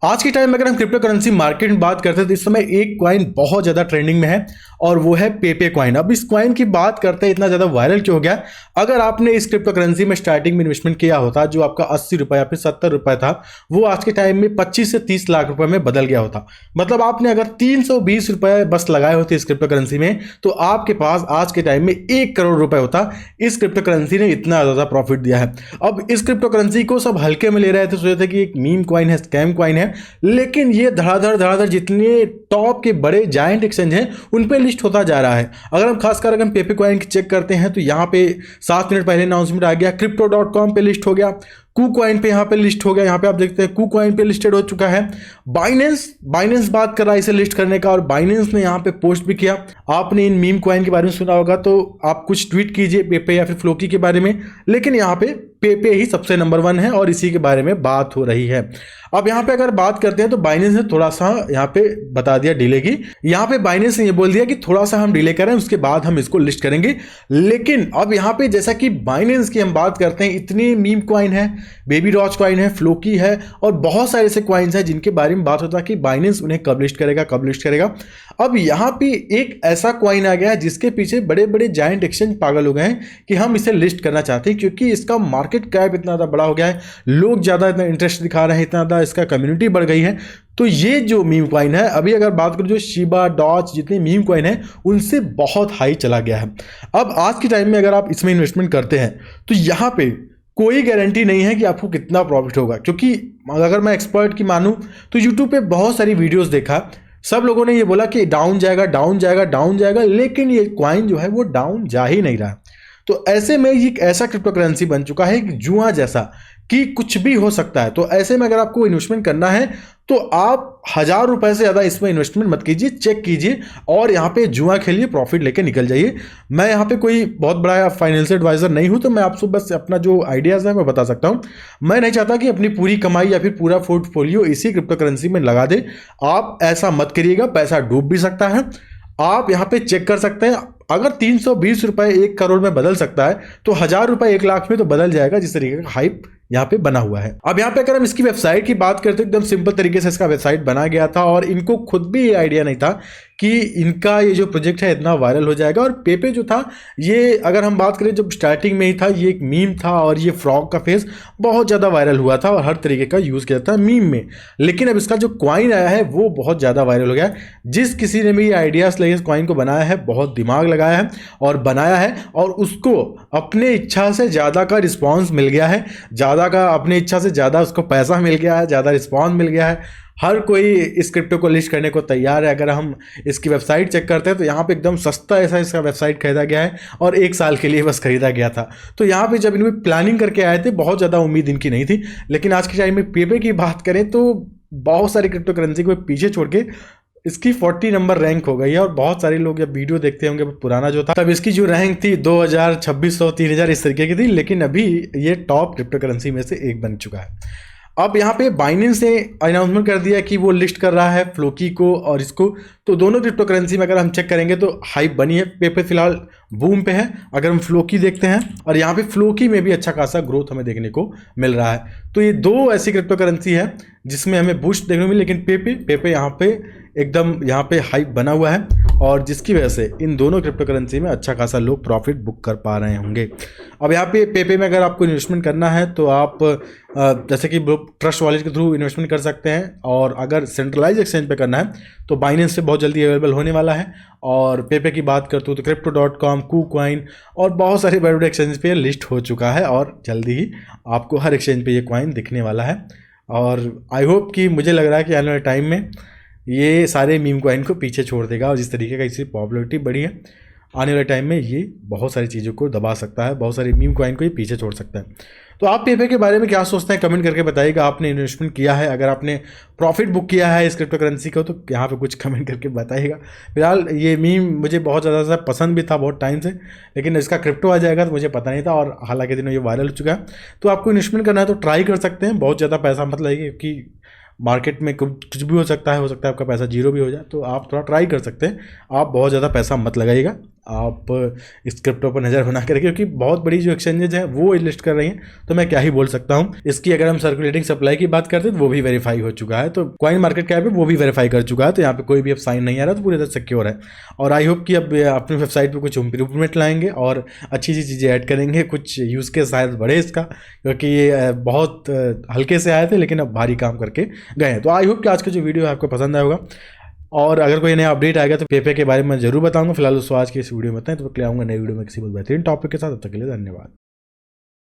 आज के टाइम में अगर हम क्रिप्टो करेंसी मार्केट में बात करते हैं तो इस समय एक कॉइन बहुत ज़्यादा ट्रेंडिंग में है और वो है पेपे कॉइन। अब इस कॉइन की बात करते हैं इतना ज़्यादा वायरल क्यों हो गया। अगर आपने इस क्रिप्टो करेंसी में स्टार्टिंग में इन्वेस्टमेंट किया होता जो आपका 80 रुपये या फिर 70 रुपये था, वो आज के टाइम में 25 से 30 लाख रुपए में बदल गया होता। मतलब आपने अगर 320 रुपये बस लगाए होते इस क्रिप्टो करेंसी में तो आपके पास आज के टाइम में 1 करोड़ रुपए होता। इस क्रिप्टो करेंसी ने इतना ज़्यादा प्रॉफिट दिया है। अब इस क्रिप्टो करेंसी को सब हल्के में ले रहे थे, सोचे थे कि एक मीम कॉइन है, स्कैम कॉइन है, लेकिन ये धड़ाधड़ जितने टॉप के बड़े जायंट एक्सचेंज हैं उन पे लिस्ट होता जा रहा है। अगर हम खासकर अगर हम पेपे कॉइन की चेक करते हैं तो यहाँ पे 7 मिनट पहले अनाउंसमेंट आ गया, crypto.com पे लिस्ट हो गया, KuCoin पे यहाँ पे लिस्ट हो गया। यहाँ पे आप देखते हैं KuCoin पे लिस्टेड हो चुका है। बाइनेंस बात कर रहा है इसे लिस्ट करने का और बाइनेंस ने यहाँ पे पोस्ट भी किया। आपने इन मीम कॉइन के बारे में सुना होगा तो आप कुछ ट्वीट कीजिए पेपे या फिर फ्लोकी के बारे में, लेकिन यहाँ पे पेपे ही सबसे नंबर 1 है और इसी के बारे में बात हो रही है। अब यहाँ पे अगर बात करते हैं तो बाइनेंस ने थोड़ा सा यहाँ पे बता दिया डिले की। यहाँ पे बाइनेंस ने ये बोल दिया कि थोड़ा सा हम डिले करें, उसके बाद हम इसको लिस्ट करेंगे। लेकिन अब यहाँ पे जैसा कि बाइनेंस की हम बात करते हैं, इतनी मीम कॉइन है, बेबी डॉज कॉइन है, फ्लोकी है और बहुत सारे ऐसे कॉइन्स हैं जिनके बारे में बात होता है कि बाइनेंस उन्हें कब लिस्ट करेगा। अब यहाँ पे एक ऐसा कॉइन आ गया है जिसके पीछे बड़े बड़े जायंट एक्सचेंज पागल हो गए हैं कि हम इसे लिस्ट करना चाहते हैं, क्योंकि इसका मार्केट कैप इतना ज़्यादा बड़ा हो गया है, लोग ज़्यादा इतना इंटरेस्ट दिखा रहे हैं, इतना ज़्यादा इसका कम्युनिटी बढ़ गई है। तो ये जो मीम कॉइन है, अभी अगर बात करूं जो शिबा डॉज जितने मीम कॉइन है उनसे बहुत हाई चला गया है। अब आज के टाइम में अगर आप इसमें इन्वेस्टमेंट करते हैं तो यहाँ पे कोई गारंटी नहीं है कि आपको कितना प्रॉफिट होगा, क्योंकि अगर मैं एक्सपर्ट की मानूं तो यूट्यूब पे बहुत सारी वीडियोस देखा, सब लोगों ने ये बोला कि डाउन जाएगा, लेकिन ये कॉइन जो है वो डाउन जा ही नहीं रहा। तो ऐसे में ये एक ऐसा क्रिप्टो करेंसी बन चुका है कि जुआ जैसा कि कुछ भी हो सकता है। तो ऐसे में अगर आपको इन्वेस्टमेंट करना है तो आप 1000 रुपए से ज़्यादा इसमें इन्वेस्टमेंट मत कीजिए, चेक कीजिए और यहाँ पे जुआ खेलिए, प्रॉफिट लेके निकल जाइए। मैं यहाँ पे कोई बहुत बड़ा फाइनेंशियल एडवाइजर नहीं हूँ, तो मैं आपको बस अपना जो आइडियाज़ है मैं बता सकता हूँ। मैं नहीं चाहता कि अपनी पूरी कमाई या फिर पूरा पोर्टफोलियो इसी क्रिप्टो करेंसी में लगा दे। आप ऐसा मत करिएगा, पैसा डूब भी सकता है। आप यहाँ पे चेक कर सकते हैं, अगर 320 रुपए 1 करोड़ में बदल सकता है तो 1000 रुपए 1 लाख में तो बदल जाएगा, जिस तरीके का हाइप यहाँ पे बना हुआ है। अब यहाँ पे अगर हम इसकी वेबसाइट की बात करते हैं, एकदम सिंपल तरीके से इसका वेबसाइट बना गया था और इनको खुद भी ये आइडिया नहीं था कि इनका ये जो प्रोजेक्ट है इतना वायरल हो जाएगा। और पेपे जो था ये, अगर हम बात करें जब स्टार्टिंग में ही था, ये एक मीम था और ये फ्रॉग का फेस बहुत ज़्यादा वायरल हुआ था और हर तरीके का यूज़ किया था मीम में। लेकिन अब इसका जो कॉइन आया है वो बहुत ज़्यादा वायरल हो गया है। जिस किसी ने भी ये आइडियाज़ लगे इस कॉइन को बनाया है, बहुत दिमाग लगाया है और बनाया है, और उसको अपने इच्छा से ज़्यादा का रिस्पॉन्स मिल गया है, अपनी इच्छा से ज़्यादा उसको पैसा मिल गया है, ज़्यादा रिस्पॉन्स मिल गया है। हर कोई इस क्रिप्टो को लिस्ट करने को तैयार है। अगर हम इसकी वेबसाइट चेक करते हैं तो यहाँ पे एकदम सस्ता ऐसा इसका वेबसाइट खरीदा गया है और 1 साल के लिए बस खरीदा गया था। तो यहाँ पे जब इनमें प्लानिंग करके आए थे, बहुत ज़्यादा उम्मीद इनकी नहीं थी। लेकिन आज के टाइम में पेपे की बात करें तो बहुत सारी क्रिप्टो करेंसी को पीछे छोड़ के इसकी 40 नंबर रैंक हो गई है। और बहुत सारे लोग जब वीडियो देखते होंगे, पुराना जो था तब इसकी जो रैंक थी 2000, 2600, 3000 इस तरीके की थी, लेकिन अभी ये टॉप क्रिप्टो करेंसी में से एक बन चुका है। अब यहाँ पे बाइनेंस ने अनाउंसमेंट कर दिया कि वो लिस्ट कर रहा है फ्लोकी को और इसको। तो दोनों क्रिप्टो करेंसी में अगर हम चेक करेंगे तो हाइप बनी है। पेपे फिलहाल बूम पे है। अगर हम फ्लोकी देखते हैं, और यहाँ पे फ्लोकी में भी अच्छा खासा ग्रोथ हमें देखने को मिल रहा है। तो ये 2 ऐसी क्रिप्टो करेंसी है जिसमें हमें बूस्ट देखने को मिली। लेकिन पेपे यहाँ पे एकदम यहाँ पे हाइप बना हुआ है और जिसकी वजह से इन दोनों क्रिप्टो करेंसी में अच्छा खासा लोग प्रॉफिट बुक कर पा रहे होंगे। अब यहाँ पे पेपे में अगर आपको इन्वेस्टमेंट करना है तो आप जैसे कि ट्रस्ट वॉलेट के थ्रू इन्वेस्टमेंट कर सकते हैं, और अगर सेंट्रलाइज एक्सचेंज पे करना है तो बाइनेंस से बहुत जल्दी अवेलेबल होने वाला है। और पेपे की बात करते हो तो crypto.com, KuCoin और बहुत सारे बड़े बड़े एक्सचेंज पे लिस्ट हो चुका है और जल्दी ही आपको हर एक्सचेंज पे ये कॉइन दिखने वाला है। और आई होप कि, मुझे लग रहा है कि आने वाले टाइम में ये सारे मीम कॉइन को पीछे छोड़ देगा और जिस तरीके का इसकी पॉपुलैरिटी बढ़ी है, आने वाले टाइम में ये बहुत सारी चीज़ों को दबा सकता है, बहुत सारी मीम कॉइन को ये पीछे छोड़ सकता है। तो आप पेपे के बारे में क्या सोचते हैं, कमेंट करके बताइएगा। आपने इन्वेस्टमेंट किया है, अगर आपने प्रॉफिट बुक किया है इस क्रिप्टो करेंसी को, तो यहाँ पे कुछ कमेंट करके बताइएगा। फिलहाल ये मीम मुझे बहुत ज़्यादा पसंद भी था बहुत टाइम से, लेकिन इसका क्रिप्टो आ जाएगा तो मुझे पता नहीं था, और हालांकि दिनों ये वायरल हो चुका है। तो आपको इन्वेस्टमेंट करना है तो ट्राई कर सकते हैं, बहुत ज़्यादा पैसा मत लगाइए, क्योंकि मार्केट में कुछ भी हो सकता है आपका पैसा जीरो भी हो जाए। तो आप थोड़ा ट्राई कर सकते हैं, आप बहुत ज़्यादा पैसा मत लगाइएगा। आप इस क्रिप्टो पर नज़र बना कर, क्योंकि बहुत बड़ी जो एक्सचेंजेज हैं वो लिस्ट कर रही हैं, तो मैं क्या ही बोल सकता हूँ। इसकी अगर हम सर्कुलेटिंग सप्लाई की बात करते हैं तो वो भी वेरीफाई हो चुका है, तो कॉइन मार्केट कैप है वो भी वेरीफाई कर चुका है, तो यहाँ पे कोई भी अब साइन नहीं आ रहा, तो पूरी तरह सिक्योर है। और आई होप कि अब अपनी वेबसाइट पर कुछ इंप्रूवमेंट लाएंगे और अच्छी अच्छी चीज़ें ऐड करेंगे, कुछ यूज़ के शायद बढ़े इसका, क्योंकि ये बहुत हल्के से आए थे लेकिन अब भारी काम करके गए हैं। तो आई होप कि आज का जो वीडियो है आपको पसंद आएगा, और अगर कोई नया अपडेट आएगा तो पेपे के बारे में जरूर बताऊंगा। फिलहाल दोस्तों आज की इस वीडियो में बताएं, तो मैं आऊंगा नई वीडियो में किसी बहुत बेहतरीन टॉपिक के साथ। तब तक के लिए धन्यवाद।